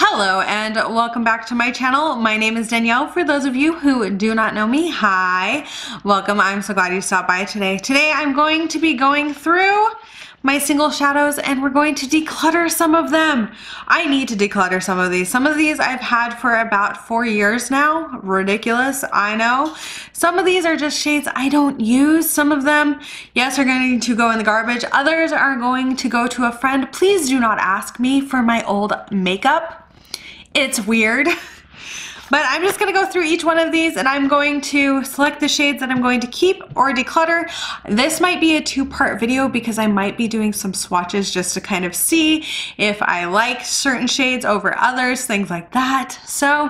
Hello and welcome back to my channel. My name is Danielle. For those of you who do not know me, hi, welcome. I'm so glad you stopped by today. Today I'm going to be going through my single shadows and we're going to declutter some of them. I need to declutter some of these. Some of these I've had for about 4 years now. Ridiculous, I know. Some of these are just shades I don't use. Some of them, yes, are going to go in the garbage. Others are going to go to a friend. Please do not ask me for my old makeup. It's weird. But I'm just gonna go through each one of these and I'm going to select the shades that I'm going to keep or declutter. This might be a two-part video because I might be doing some swatches just to kind of see if I like certain shades over others, things like that. So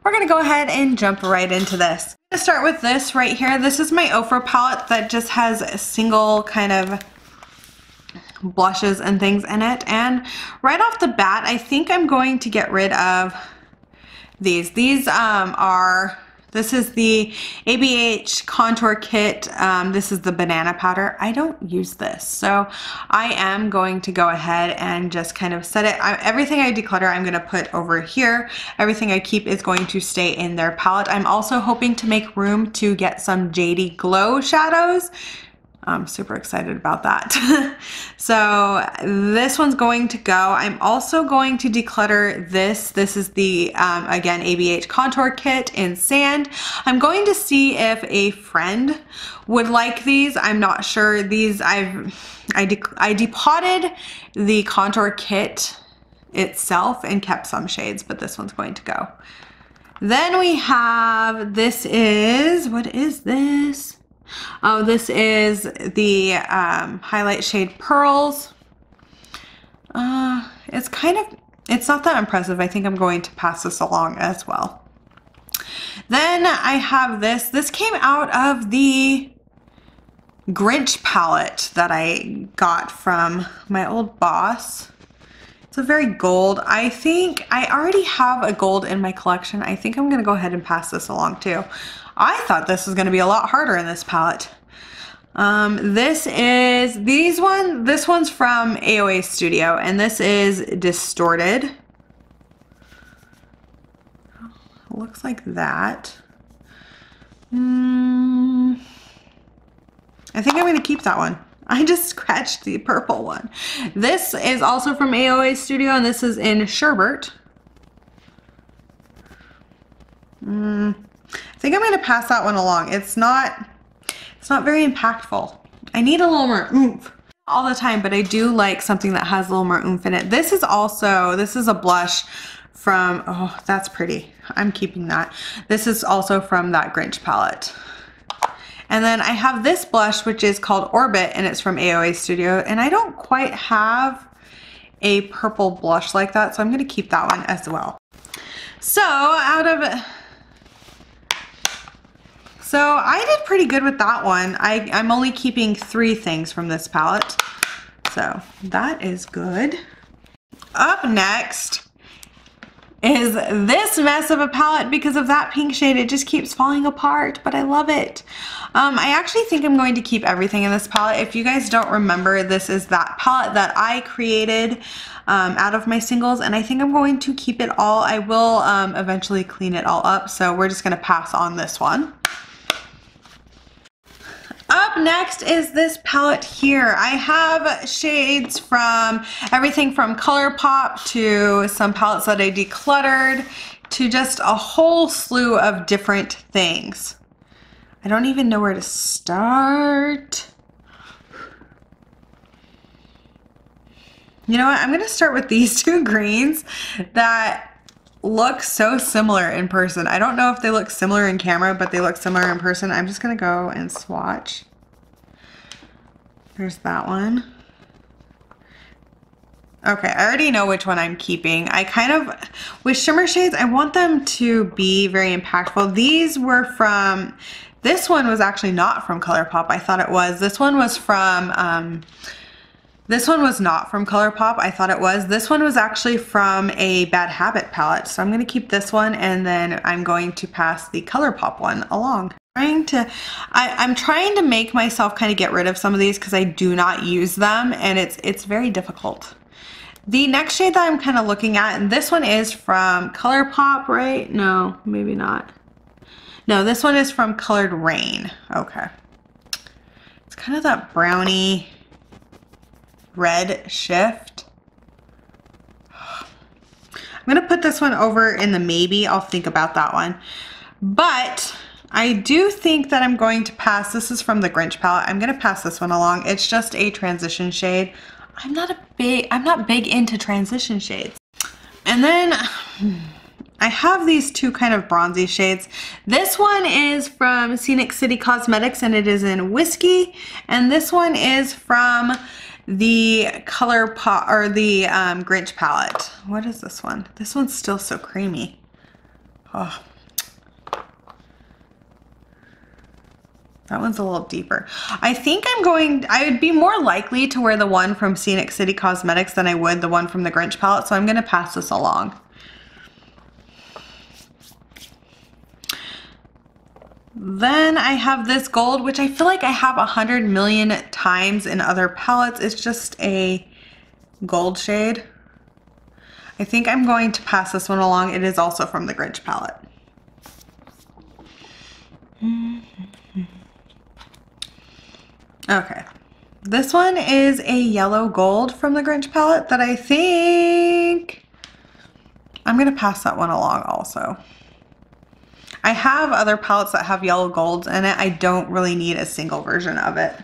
we're gonna go ahead and jump right into this. I'm gonna start with this right here. This is my Ofra palette that just has a single kind of blushes and things in it, and right off the bat I think I'm going to get rid of these. This is the ABH contour kit. This is the banana powder. I don't use this, so I am going to go ahead and just kind of set it. Everything I declutter I'm going to put over here. Everything I keep is going to stay in their palette. I'm also hoping to make room to get some JD Glow shadows. I'm super excited about that. So this one's going to go. I'm also going to declutter this. This is the, again, ABH contour kit in sand. I'm going to see if a friend would like these. I'm not sure. These, I depotted the contour kit itself and kept some shades, but this one's going to go. Then we have, this is, what is this? Oh, this is the highlight shade Pearls. It's not that impressive. I think I'm going to pass this along as well. Then I have this. This came out of the Grinch palette that I got from my old boss. It's a very gold. I think I already have a gold in my collection. I think I'm gonna go ahead and pass this along too. I thought this was gonna be a lot harder in this palette. This one's from AOA Studio, and this is Distorted. It looks like that. I think I'm gonna keep that one. I just scratched the purple one. This is also from AOA Studio, and this is in Sherbert. I think I'm gonna pass that one along. It's not very impactful. I need a little more oomph all the time, but I do like something that has a little more oomph in it. This is a blush from, oh, that's pretty. I'm keeping that. This is also from that Grinch palette. And then I have this blush, which is called Orbit, and it's from AOA Studio, and I don't quite have a purple blush like that, so I'm gonna keep that one as well. So I did pretty good with that one. I'm only keeping 3 things from this palette, so that is good. Up next is this mess of a palette. Because of that pink shade, it just keeps falling apart, but I love it. I actually think I'm going to keep everything in this palette. If you guys don't remember, this is that palette that I created out of my singles, and I think I'm going to keep it all. I will eventually clean it all up, so we're just gonna pass on this one. Up next is this palette here. I have shades from everything from ColourPop to some palettes that I decluttered to just a whole slew of different things. I don't even know where to start. You know what? I'm gonna start with these 2 greens that look so similar in person. I don't know if they look similar in camera, but they look similar in person. I'm just gonna go and swatch. There's that one. Okay, I already know which one I'm keeping. I kind of, with shimmer shades, I want them to be very impactful. These were from, this one was actually not from ColourPop. I thought it was. This one was from, this one was not from ColourPop. I thought it was. This one was actually from a Bad Habit palette. So I'm gonna keep this one, and then I'm going to pass the ColourPop one along. I'm trying to make myself kind of get rid of some of these because I do not use them, and it's very difficult. The next shade that I'm kind of looking at, and this one is from ColourPop, right? No, maybe not. No, this one is from Colored Rain. Okay. It's kind of that brownie red shift. I'm gonna put this one over in the maybe. I'll think about that one. But I do think that I'm going to pass, this is from the Grinch palette. I'm gonna pass this one along. It's just a transition shade. I'm not big into transition shades. And then I have these two kind of bronzy shades. This one is from Scenic City Cosmetics and it is in Whiskey. And this one is from the ColourPop or the Grinch palette. What is this one? This one's still so creamy. Oh. That one's a little deeper. I think I would be more likely to wear the one from Scenic City Cosmetics than I would the one from the Grinch palette, so I'm gonna pass this along. Then I have this gold, which I feel like I have 100 million times in other palettes. It's just a gold shade. I think I'm going to pass this one along. It is also from the Grinch palette. Okay, this one is a yellow gold from the Grinch palette that I think I'm gonna pass that one along also. I have other palettes that have yellow golds in it. I don't really need a single version of it.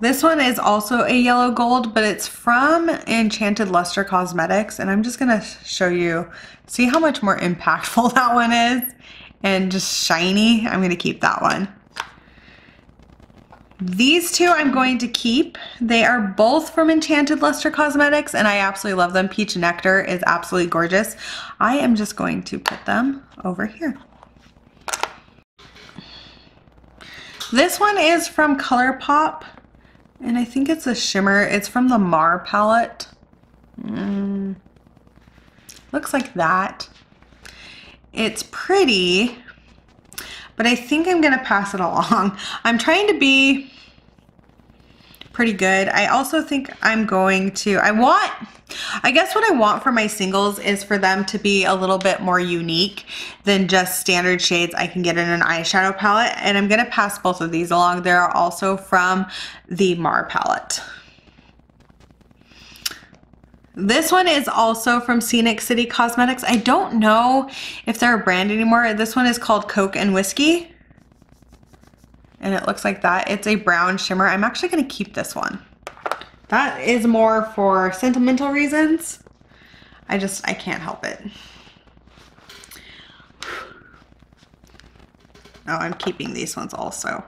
This one is also a yellow gold, but it's from Enchanted Luster Cosmetics, and I'm just gonna show you, see how much more impactful that one is and just shiny. I'm gonna keep that one. These two I'm going to keep. They are both from Enchanted Luster Cosmetics and I absolutely love them. Peach Nectar is absolutely gorgeous. I am just going to put them over here. This one is from ColourPop and I think it's a shimmer. It's from the Mar palette. Looks like that. It's pretty, but I think I'm gonna pass it along. I'm trying to be pretty good. I also think I'm going to, I guess what I want for my singles is for them to be a little bit more unique than just standard shades I can get in an eyeshadow palette. And I'm gonna pass both of these along. They're also from the Mar palette. This one is also from Scenic City Cosmetics. I don't know if they're a brand anymore. This one is called Coke and Whiskey. And it looks like that. It's a brown shimmer. I'm actually gonna keep this one. That is more for sentimental reasons. I can't help it. Oh, I'm keeping these ones also.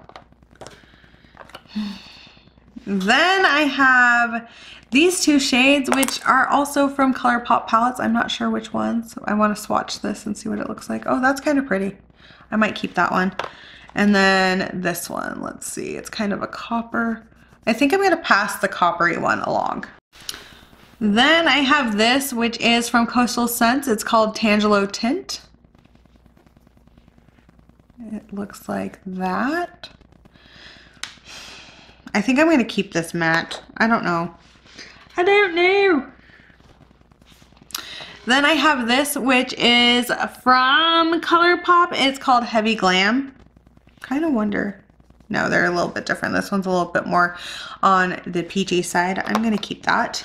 Then I have these two shades, which are also from ColourPop palettes. I'm not sure which ones. I want to swatch this and see what it looks like. Oh, that's kind of pretty. I might keep that one. And then this one, let's see. It's kind of a copper. I think I'm going to pass the coppery one along. Then I have this, which is from Coastal Scents. It's called Tangelo Tint. It looks like that. I think I'm going to keep this matte. I don't know. I don't know. Then I have this, which is from ColourPop. It's called Heavy Glam. Kind of wonder. No, they're a little bit different. This one's a little bit more on the peachy side. I'm going to keep that.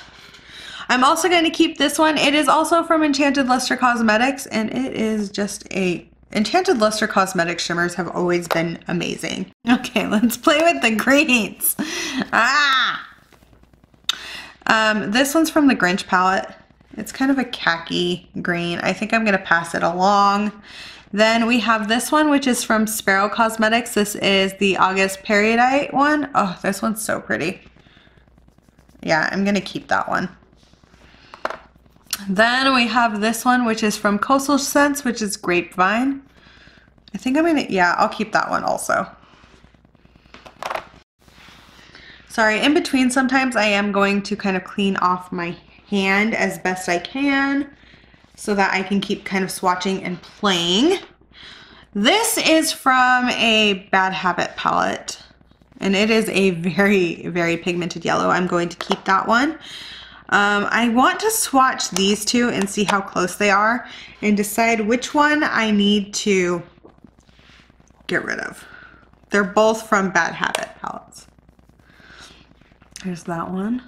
I'm also going to keep this one. It is also from Enchanted Luster Cosmetics, and it is just a... Enchanted Luster Cosmetics shimmers have always been amazing. Okay, let's play with the greens. This one's from the Grinch palette. It's kind of a khaki green. I think I'm going to pass it along. Then we have this one, which is from Sparrow Cosmetics. This is the August Peridot one. Oh, this one's so pretty. Yeah, I'm going to keep that one. Then we have this one, which is from Coastal Scents, which is Grapevine. I think I'm going to, yeah, I'll keep that one also. Sorry, in between sometimes I am going to kind of clean off my hand as best I can so that I can keep kind of swatching and playing. This is from a Bad Habit palette. And it is a very, very pigmented yellow. I'm going to keep that one. I want to swatch these two and see how close they are and decide which one I need to get rid of. They're both from Bad Habit palettes. There's that one.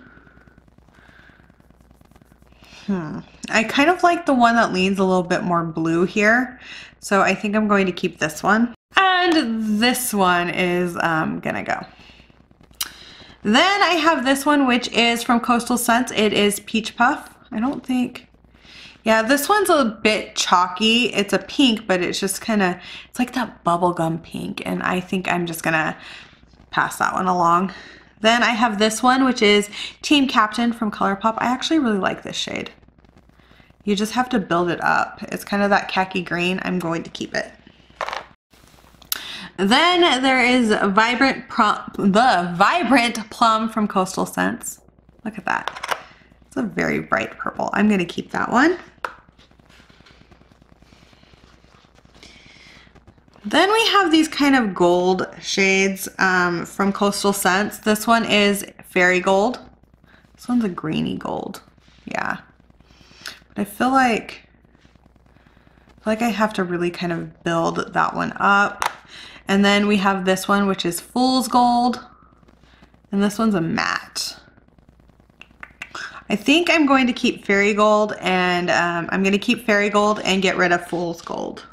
I kind of like the one that leans a little bit more blue here. So I think I'm going to keep this one. And this one is gonna go. Then I have this one, which is from Coastal Scents. It is Peach Puff. I don't think, yeah, this one's a bit chalky. It's a pink, but it's just kind of, it's like that bubblegum pink. And I think I'm just gonna pass that one along. Then I have this one, which is Team Captain from ColourPop. I actually really like this shade. You just have to build it up. It's kind of that khaki green. I'm going to keep it. Then there is the Vibrant Plum from Coastal Scents. Look at that. It's a very bright purple. I'm going to keep that one. Then we have these kind of gold shades from Coastal Scents. This one is Fairy Gold. This one's a greeny gold. Yeah. But I feel like I have to really kind of build that one up. And then we have this one, which is Fool's Gold. And this one's a matte. I think I'm going to keep Fairy Gold, and I'm going to keep Fairy Gold and get rid of Fool's Gold.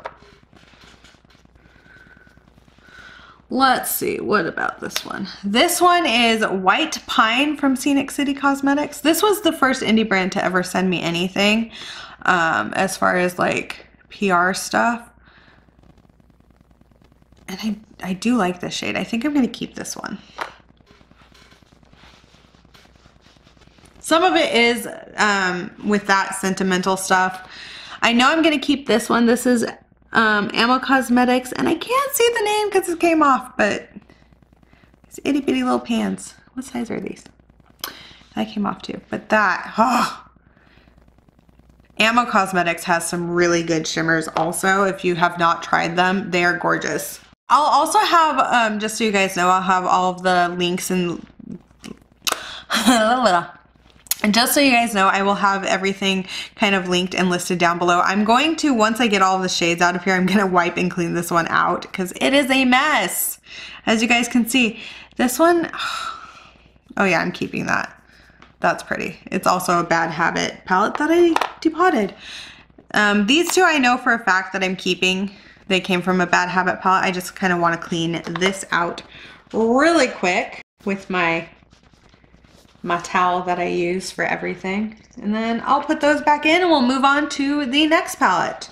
Let's see, what about this one? This one is White Pine from Scenic City Cosmetics. This was the first indie brand to ever send me anything as far as like PR stuff. And I do like this shade. I think I'm going to keep this one. Some of it is with that sentimental stuff. I know I'm going to keep this one. This is Ammo Cosmetics, and I can't see the name because it came off, but these itty bitty little pans. What size are these? That came off too, but that, oh. Ammo Cosmetics has some really good shimmers also. If you have not tried them, they are gorgeous. I'll also have, just so you guys know, I'll have all of the links and just so you guys know, I will have everything kind of linked and listed down below. I'm going to, once I get all of the shades out of here, I'm going to wipe and clean this one out because it is a mess. As you guys can see, this one, oh yeah, I'm keeping that. That's pretty. It's also a Bad Habit palette that I depotted. These two I know for a fact that I'm keeping. They came from a Bad Habit palette. I just kind of want to clean this out really quick with my towel that I use for everything. And then I'll put those back in and we'll move on to the next palette.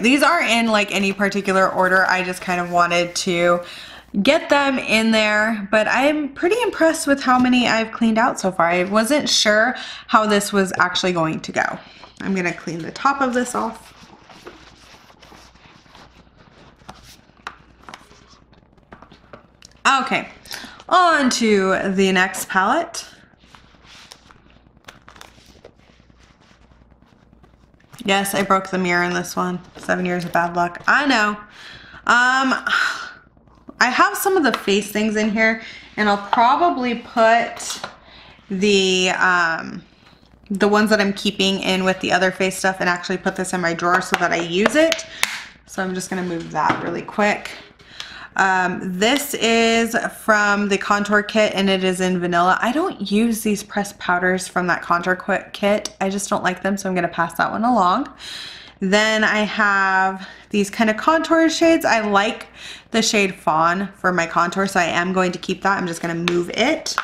These aren't in like any particular order. I just kind of wanted to get them in there, but I'm pretty impressed with how many I've cleaned out so far. I wasn't sure how this was actually going to go. I'm gonna clean the top of this off. Okay, on to the next palette. Yes, I broke the mirror in this one. 7 years of bad luck. I know. I have some of the face things in here, and I'll probably put the ones that I'm keeping in with the other face stuff and actually put this in my drawer so that I use it. So I'm just gonna move that really quick. This is from the contour kit and it is in vanilla. I don't use these pressed powders from that contour kit. I just don't like them, so I'm gonna pass that one along. Then I have these kind of contour shades. I like the shade Fawn for my contour, so I am going to keep that. I'm just gonna move it.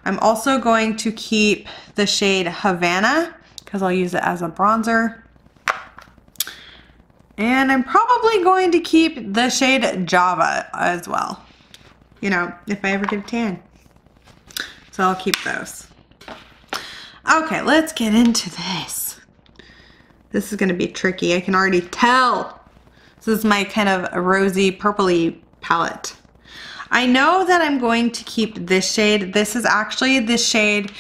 I'm also going to keep the shade Havana because I'll use it as a bronzer. And I'm probably going to keep the shade Java as well. You know, if I ever get a tan. So I'll keep those. Okay, let's get into this. This is gonna be tricky, I can already tell. This is my kind of rosy purpley palette. I know that I'm going to keep this shade. This is actually the shade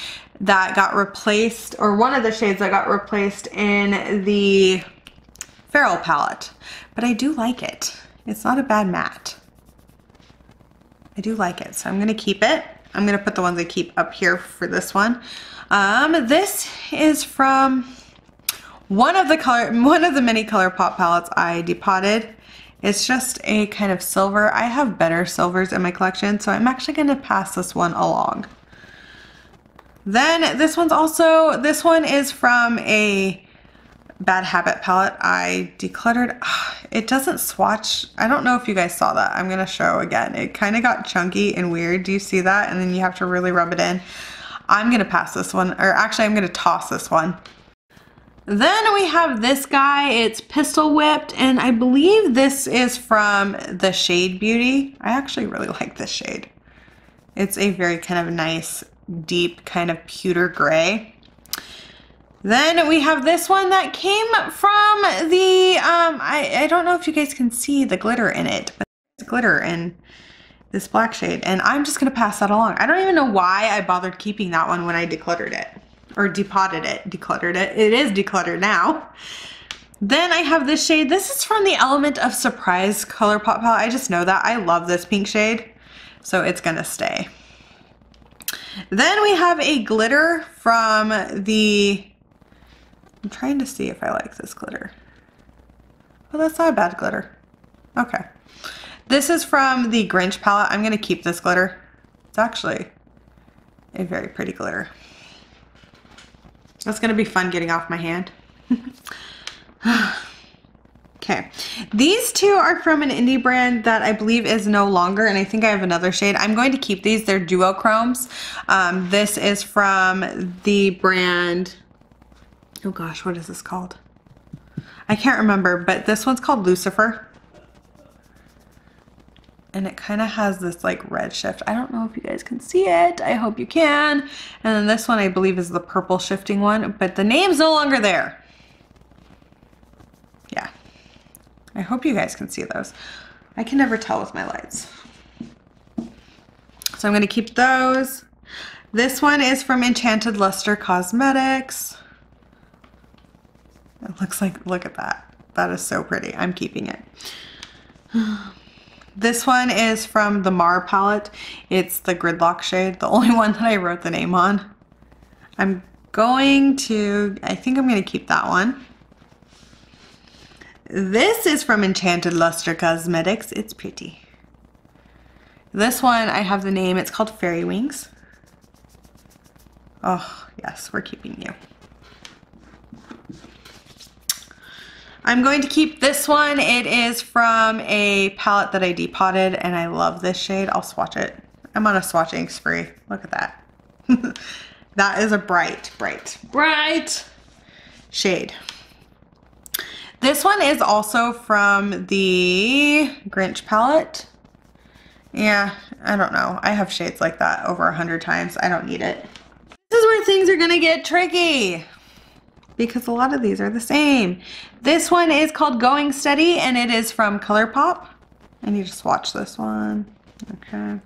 that got replaced, or one of the shades that got replaced in the Feral palette. But I do like it. It's not a bad matte. I do like it, so I'm gonna keep it. I'm gonna put the ones I keep up here for this one. This is from one of the many ColourPop palettes I depotted. It's just a kind of silver. I have better silvers in my collection, so I'm actually gonna pass this one along. Then this one is from a Bad Habit palette I decluttered. It doesn't swatch. I don't know if you guys saw that. I'm gonna show again. It kind of got chunky and weird. Do you see that? And then you have to really rub it in. I'm gonna pass this one, or actually I'm gonna toss this one. Then we have this guy. It's Pistol Whipped, and I believe this is from the shade Beauty. I actually really like this shade. It's a very kind of nice, deep kind of pewter gray. Then we have this one that came from the, I don't know if you guys can see the glitter in it, but there's glitter in this black shade, and I'm just gonna pass that along. I don't even know why I bothered keeping that one when I decluttered it, or depotted it, decluttered it. It is decluttered now. Then I have this shade. This is from the Element of Surprise ColourPop palette. I just know that. I love this pink shade, so it's gonna stay. Then we have a glitter from the, I'm trying to see if I like this glitter. Oh, that's not a bad glitter. Okay. This is from the Grinch palette. I'm gonna keep this glitter. It's actually a very pretty glitter. That's gonna be fun getting off my hand. Okay, these two are from an indie brand that I believe is no longer, and I think I have another shade. I'm going to keep these. They're duochromes. This is from the brand, oh gosh, what is this called? I can't remember, but this one's called Lucifer. And it kind of has this like red shift. I don't know if you guys can see it. I hope you can. And then this one I believe is the purple shifting one, but the name's no longer there. Yeah. I hope you guys can see those. I can never tell with my lights. So I'm gonna keep those. This one is from Enchanted Luster Cosmetics. It looks like, look at that. That is so pretty. I'm keeping it. This one is from the Mar palette. It's the Gridlock shade, the only one that I wrote the name on. I think I'm gonna keep that one. This is from Enchanted Luster Cosmetics. It's pretty. This one, I have the name, it's called Fairy Wings. Oh, yes, we're keeping you. I'm going to keep this one. It is from a palette that I depotted, and I love this shade. I'll swatch it. I'm on a swatching spree. Look at that. That is a bright, bright, bright shade. This one is also from the Grinch palette. Yeah, I don't know. I have shades like that over 100 times. I don't need it. This is where things are gonna get tricky because a lot of these are the same. This one is called Going Steady, and it is from ColourPop. I need to swatch this one. Okay.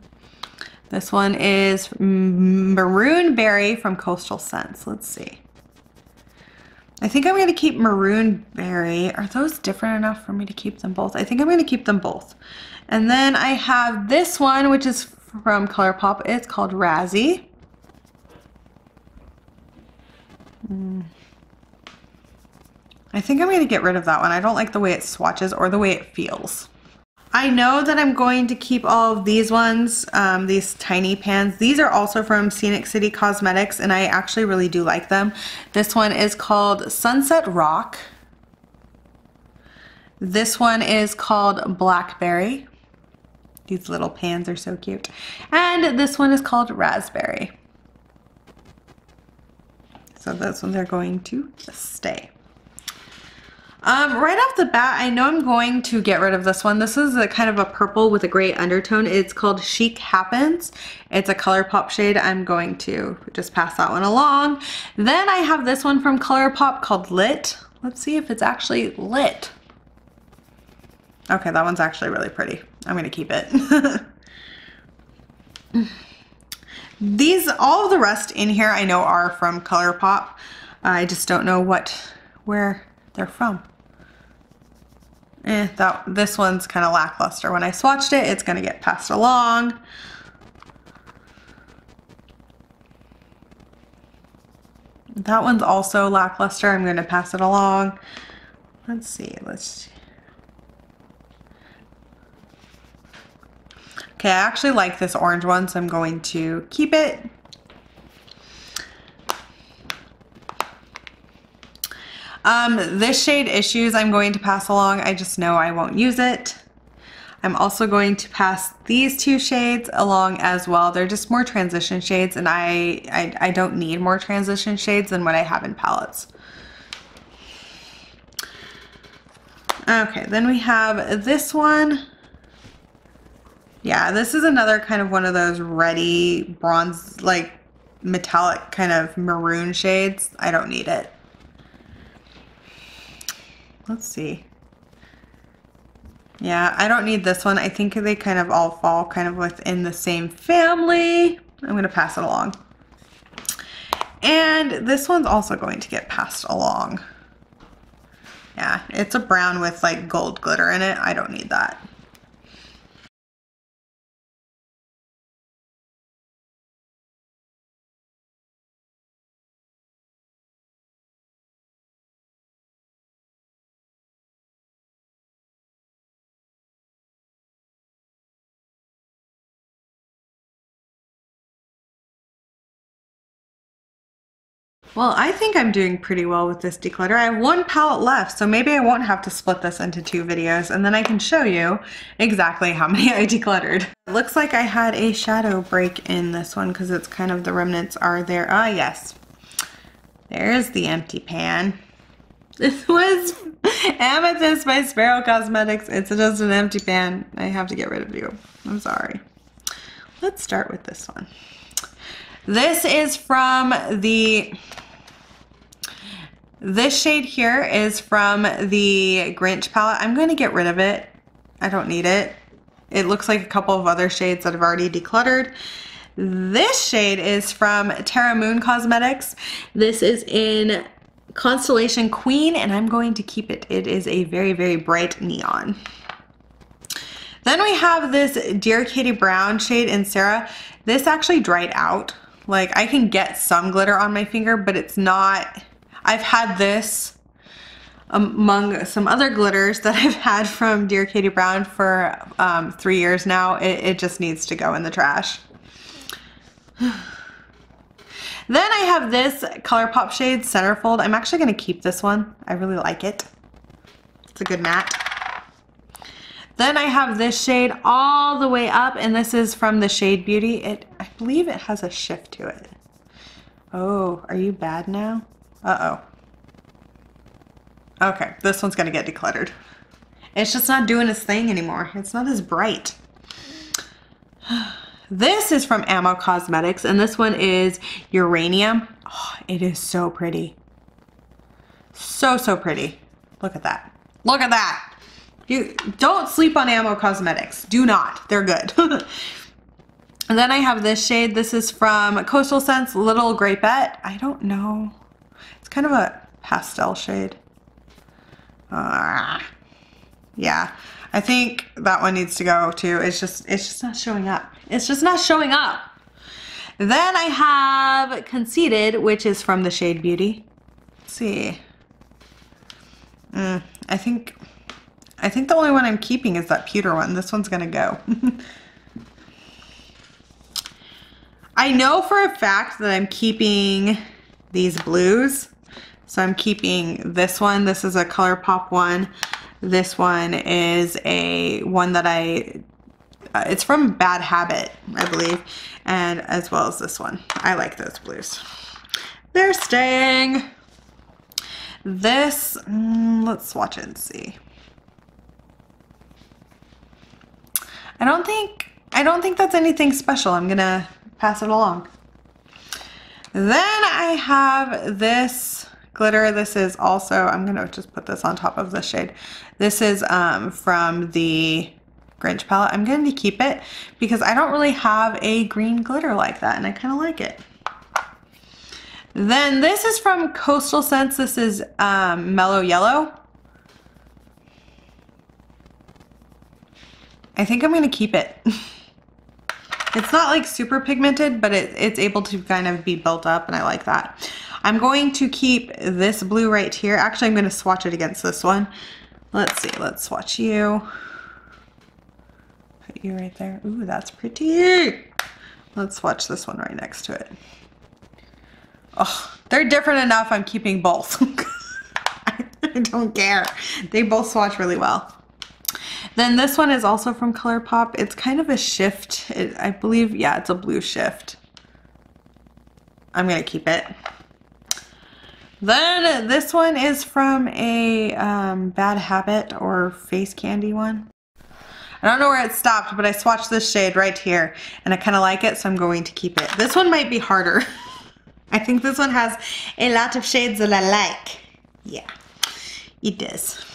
This one is Maroon Berry from Coastal Scents. Let's see. I think I'm going to keep Maroon Berry. Are those different enough for me to keep them both? I think I'm going to keep them both. And then I have this one, which is from ColourPop. It's called Razzie. I think I'm going to get rid of that one. I don't like the way it swatches or the way it feels. I know that I'm going to keep all of these ones, these tiny pans. These are also from Scenic City Cosmetics, and I actually really do like them. This one is called Sunset Rock. This one is called Blackberry. These little pans are so cute. And this one is called Raspberry. So those ones are going to stay. Right off the bat, I know I'm going to get rid of this one. This is a kind of a purple with a gray undertone. It's called Chic Happens. It's a ColourPop shade. I'm going to just pass that one along. Then I have this one from ColourPop called Lit. Let's see if it's actually lit. Okay, that one's actually really pretty. I'm gonna keep it. All of the rest in here I know are from ColourPop. I just don't know where they're from. This one's kind of lackluster. When I swatched it, it's gonna get passed along. That one's also lackluster. I'm gonna pass it along. Let's see. Okay, I actually like this orange one, so I'm going to keep it. This shade Issues I'm going to pass along. I just know I won't use it. I'm also going to pass these two shades along as well. They're just more transition shades, and I don't need more transition shades than what I have in palettes. Okay, then we have this one. Yeah, this is another kind of one of those reddy bronze, like metallic kind of maroon shades. I don't need it. Let's see. Yeah, I don't need this one. I think they kind of all fall kind of within the same family. I'm gonna pass it along. And this one's also going to get passed along. Yeah, it's a brown with like gold glitter in it. I don't need that. Well, I think I'm doing pretty well with this declutter. I have one palette left, so maybe I won't have to split this into 2 videos, and then I can show you exactly how many I decluttered. It looks like I had a shadow break in this one because it's kind of the remnants are there. Ah, yes. There's the empty pan. This was Amethyst by Sparrow Cosmetics. It's just an empty pan. I have to get rid of you. I'm sorry. Let's start with this one. This is from this shade here is from the Grinch palette. I'm going to get rid of it. I don't need it. It looks like a couple of other shades that I've already decluttered. This shade is from Terra Moon Cosmetics. This is in Constellation Queen, and I'm going to keep it. It is a very, very bright neon. Then we have this Dear Katie Brown shade in Sarah. This actually dried out. Like, I can get some glitter on my finger, but it's not. I've had this among some other glitters that I've had from Dear Katie Brown for 3 years now. It just needs to go in the trash. Then I have this ColourPop shade Centerfold. I'm actually going to keep this one. I really like it. It's a good matte. Then I have this shade all the way up, and this is from the shade Beauty. I believe it has a shift to it. Oh, are you bad now? Uh-oh. Okay, this one's gonna get decluttered. It's just not doing its thing anymore. It's not as bright. This is from Ammo Cosmetics, and this one is Uranium. Oh, it is so pretty. So, so pretty. Look at that. Look at that. You don't sleep on Ammo Cosmetics. Do not. They're good. And then I have this shade. This is from Coastal Scents Little Grapette. I don't know. It's kind of a pastel shade. Yeah, I think that one needs to go too. It's just not showing up. It's just not showing up. Then I have Conceited, which is from the shade Beauty. Let's see. I think the only one I'm keeping is that pewter one. This one's gonna go. I know for a fact that I'm keeping these blues. So I'm keeping this one. This is a ColourPop one. This one is a one that it's from Bad Habit, I believe. And as well as this one. I like those blues. They're staying. This, let's swatch it and see. I don't think that's anything special. I'm gonna pass it along. Then I have this glitter. This is also, I'm gonna just put this on top of the shade. This is from the Grinch palette. I'm going to keep it because I don't really have a green glitter like that, and I kind of like it. Then this is from Coastal Scents. This is Mellow Yellow. I think I'm going to keep it. It's not like super pigmented, but it's able to kind of be built up, and I like that. I'm going to keep this blue right here. Actually, I'm going to swatch it against this one. Let's see. Let's swatch you. Put you right there. Ooh, that's pretty. Let's swatch this one right next to it. Oh, they're different enough. I'm keeping both. I don't care. They both swatch really well. Then this one is also from ColourPop. It's kind of a shift. I believe, yeah, it's a blue shift. I'm going to keep it. Then this one is from a Bad Habit or Face Candy one. I don't know where it stopped, but I swatched this shade right here, and I kind of like it, so I'm going to keep it. This one might be harder. I think this one has a lot of shades that I like. Yeah, it does.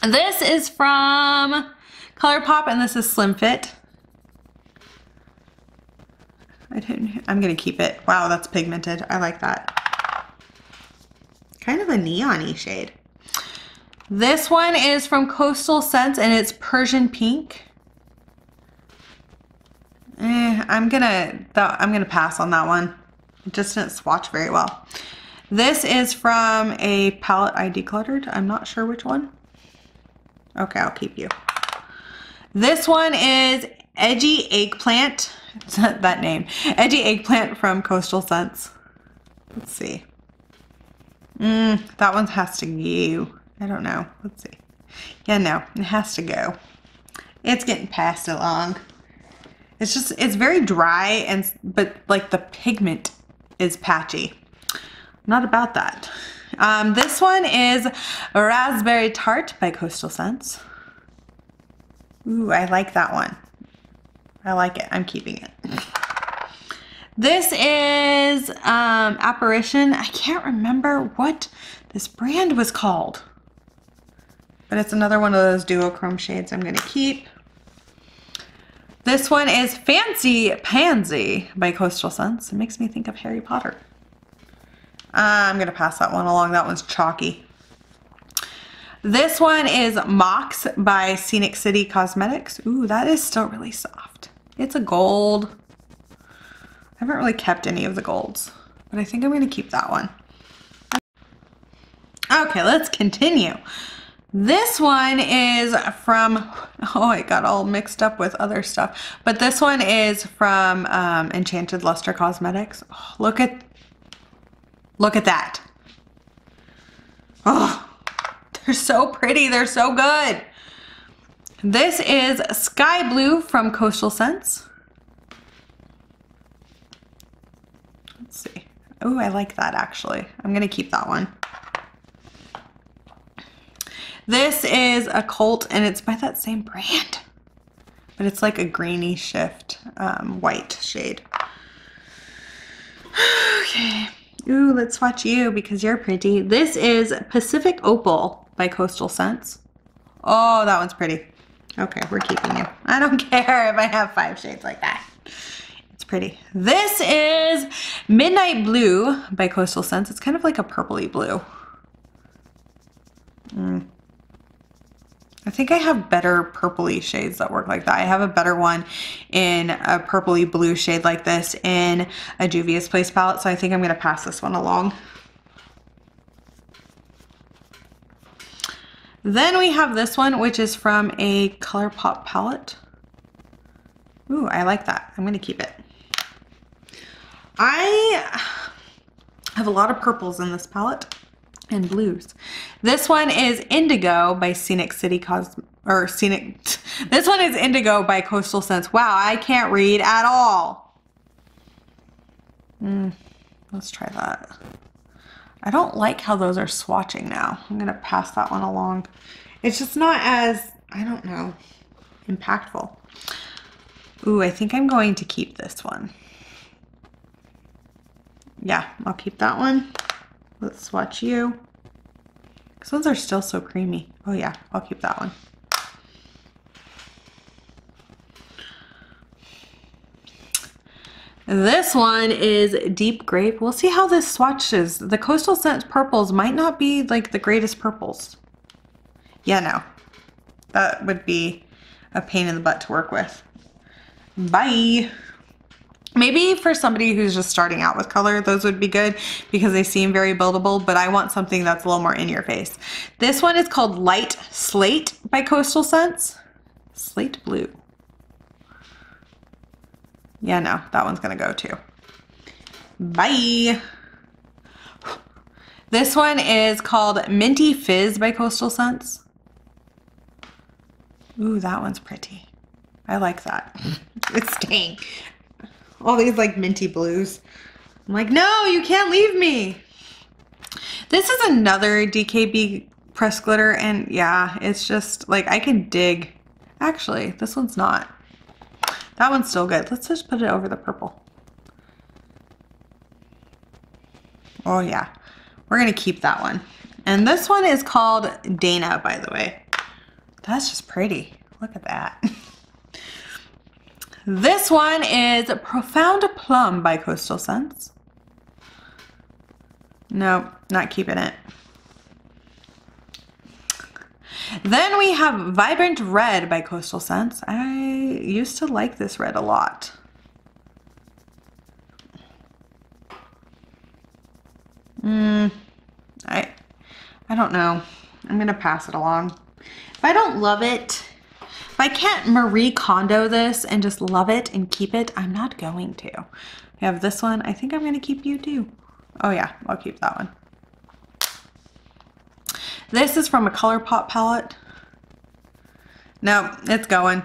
This is from ColourPop, and this is Slim Fit. I'm gonna keep it. Wow, that's pigmented. I like that. Kind of a neon-y shade. This one is from Coastal Scents, and it's Persian Pink. I'm gonna pass on that one. It just didn't swatch very well. This is from a palette I decluttered. I'm not sure which one. Okay, I'll keep you. This one is Edgy Eggplant. It's not that name. Edgy Eggplant from Coastal Scents. Let's see. That one has to go. I don't know. Let's see. Yeah, no, it has to go. It's getting passed along. It's just, it's very dry, but like the pigment is patchy. I'm not about that. This one is Raspberry Tart by Coastal Scents. Ooh, I like that one. I like it. I'm keeping it. This is Apparition. I can't remember what this brand was called, but it's another one of those duochrome shades I'm going to keep. This one is Fancy Pansy by Coastal Scents. It makes me think of Harry Potter. I'm going to pass that one along. That one's chalky. This one is Mox by Scenic City Cosmetics. Ooh, that is still really soft. It's a gold. I haven't really kept any of the golds, but I think I'm going to keep that one. Okay, let's continue. This one is from, oh, it got all mixed up with other stuff, but this one is from Enchanted Luster Cosmetics. Oh, look at that. Oh, they're so pretty. They're so good. This is Sky Blue from Coastal Scents. Let's see. Oh, I like that actually. I'm going to keep that one. This is a Cult, and it's by that same brand, but it's like a greeny shift, white shade. Okay. Ooh, let's swatch you because you're pretty. This is Pacific Opal by Coastal Scents. Oh, that one's pretty. Okay, we're keeping you. I don't care if I have 5 shades like that. It's pretty. This is Midnight Blue by Coastal Scents. It's kind of like a purpley blue. I think I have better purpley shades that work like that. I have a better one in a purpley blue shade like this in a Juvia's Place palette, so I think I'm going to pass this one along. Then we have this one, which is from a ColourPop palette. Ooh, I like that. I'm going to keep it. I have a lot of purples in this palette. And blues. This one is Indigo by Scenic City This one is Indigo by Coastal Scents. Wow, I can't read at all. Let's try that. I don't like how those are swatching now. I'm gonna pass that one along. It's just not as, I don't know, impactful. Ooh, I think I'm going to keep this one. Yeah, I'll keep that one. Let's swatch you. These ones are still so creamy. Oh yeah, I'll keep that one. This one is Deep Grape. We'll see how this swatches. The Coastal Scents purples might not be like the greatest purples. Yeah, no. That would be a pain in the butt to work with. Bye. Maybe for somebody who's just starting out with color, those would be good because they seem very buildable, but I want something that's a little more in your face. This one is called Light Slate by Coastal Scents. Slate Blue. Yeah, no, that one's gonna go too. Bye. This one is called Minty Fizz by Coastal Scents. Ooh, that one's pretty. I like that. It's staying. All these like minty blues. I'm like, no, you can't leave me. This is another DKB pressed glitter, and yeah, it's just like I can dig. Actually, this one's not. That one's still good. Let's just put it over the purple. Oh yeah, we're gonna keep that one. And this one is called Dana, by the way. That's just pretty. Look at that. This one is Profound Plum by Coastal Scents. Nope, not keeping it. Then we have Vibrant Red by Coastal Scents. I used to like this red a lot. I don't know. I'm gonna pass it along. If I don't love it, if I can't Marie Kondo this and just love it and keep it, I'm not going to. We have this one. I think I'm gonna keep you too. Oh yeah, I'll keep that one. This is from a ColourPop palette. No, it's going.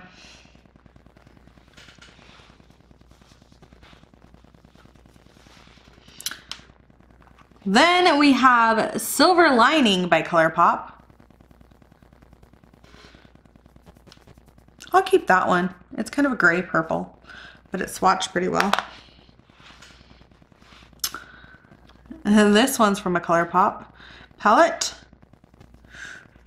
Then we have Silver Lining by ColourPop. I'll keep that one. It's kind of a gray purple, but it swatched pretty well. And then this one's from a ColourPop palette.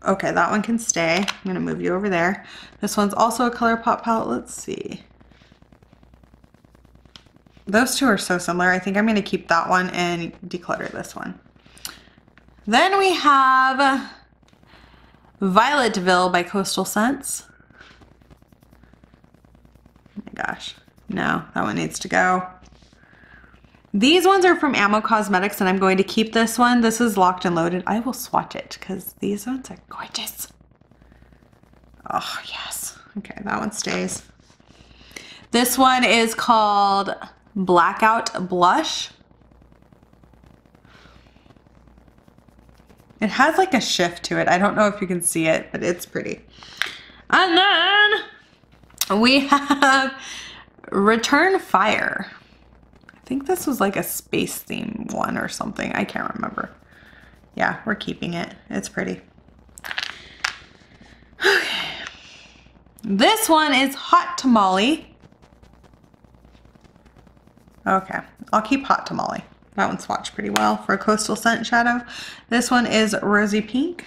Okay, that one can stay. I'm gonna move you over there. This one's also a ColourPop palette. Let's see. Those two are so similar. I think I'm gonna keep that one and declutter this one. Then we have Violetville by Coastal Scents. Oh my gosh, no, that one needs to go. These ones are from Ammo Cosmetics, and I'm going to keep this one. This is Locked and Loaded. I will swatch it because these ones are gorgeous. Oh, yes. Okay, that one stays. This one is called Blackout Blush. It has like a shift to it. I don't know if you can see it, but it's pretty. And then we have Return Fire. I think this was like a space theme one or something. I can't remember. Yeah, we're keeping it. It's pretty. Okay. This one is Hot Tamale. Okay, I'll keep Hot Tamale. That one swatched pretty well for a Coastal Scent shadow. This one is Rosy Pink.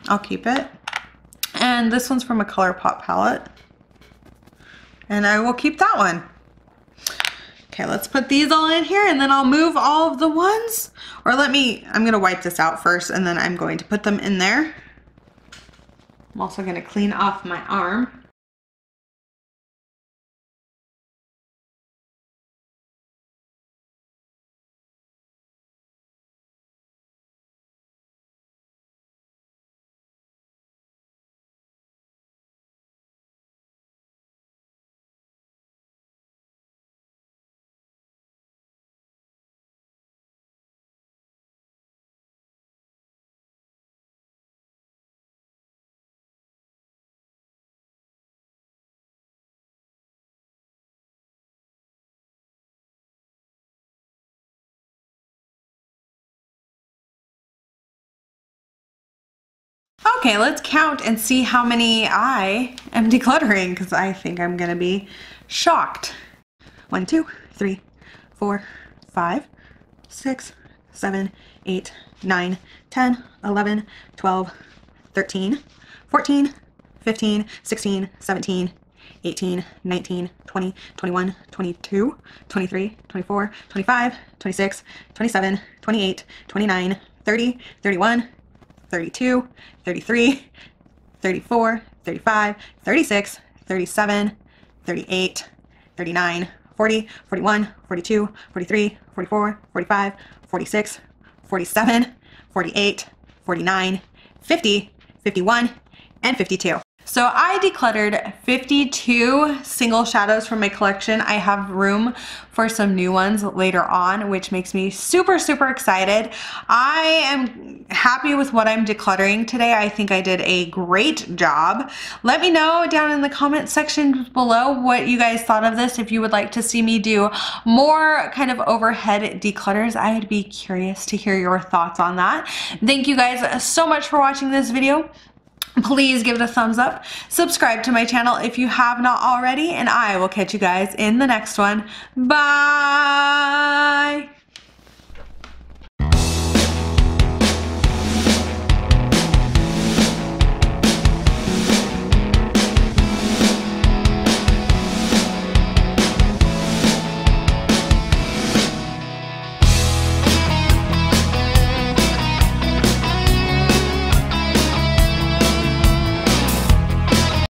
I'll keep it. And this one's from a ColourPop palette. And I will keep that one. Okay, let's put these all in here and then I'll move all of the ones. Or I'm gonna wipe this out first and then I'm going to put them in there. I'm also gonna clean off my arm. Okay, let's count and see how many I am decluttering, because I think I'm gonna be shocked. 1, 2, 3, 4, 5, 6, 7, 8, 9, 10, 11, 12, 13, 14, 15, 16, 17, 18, 19, 20, 21, 22, 23, 24, 25, 26, 27, 28, 29, 30, 31, 32, 33, 34, 35, 36, 37, 38, 39, 40, 41, 42, 43, 44, 45, 46, 47, 48, 49, 50, 51, and 52. So I decluttered 52 single shadows from my collection. I have room for some new ones later on, which makes me super, super excited. I am happy with what I'm decluttering today. I think I did a great job. Let me know down in the comment section below what you guys thought of this. If you would like to see me do more kind of overhead declutters, I'd be curious to hear your thoughts on that. Thank you guys so much for watching this video. Please give it a thumbs up, subscribe to my channel if you have not already, and I will catch you guys in the next one. Bye!